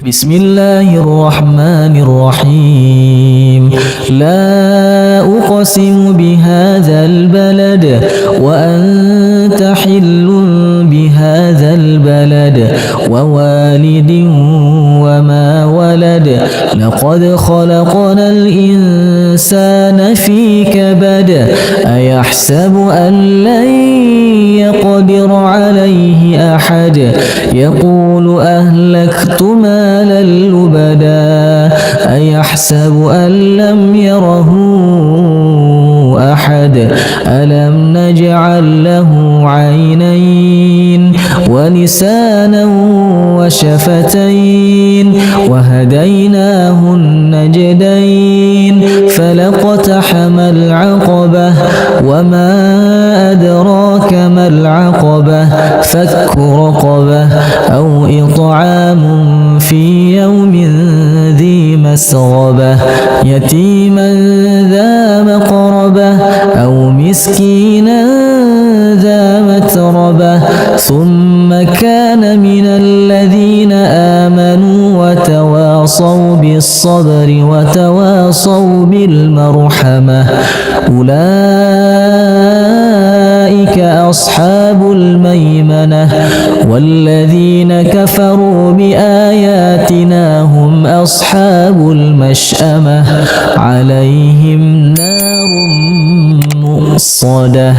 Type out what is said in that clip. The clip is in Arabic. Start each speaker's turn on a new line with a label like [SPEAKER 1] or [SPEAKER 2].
[SPEAKER 1] بسم الله الرحمن الرحيم لا أقسم بهذا البلد وأنت حل بهذا البلد ووالد وما ولد لقد خلقنا الإنسان في كبد أيحسب أن لن يقدر عليه أحد يقول أهلكت مالا لبدا أيحسب أن لم يره أحد ألم نجعل له عينين ولسانا وشفتين وهديناه النجدين فلاقتحم العقبة وما أدراك ما العقبة فك رقبة أو إطعام في يوم ذي مسغبة يتيما ذا مقربة أو مسكينا ذا متربة ثم كان من الذين آمنوا وتواصوا بالصبر وتواصوا بالمرحمة أولئك أصحاب الميمنة والذين كفروا بآياتنا هم أصحاب المشأمة عليهم نار مؤصدة.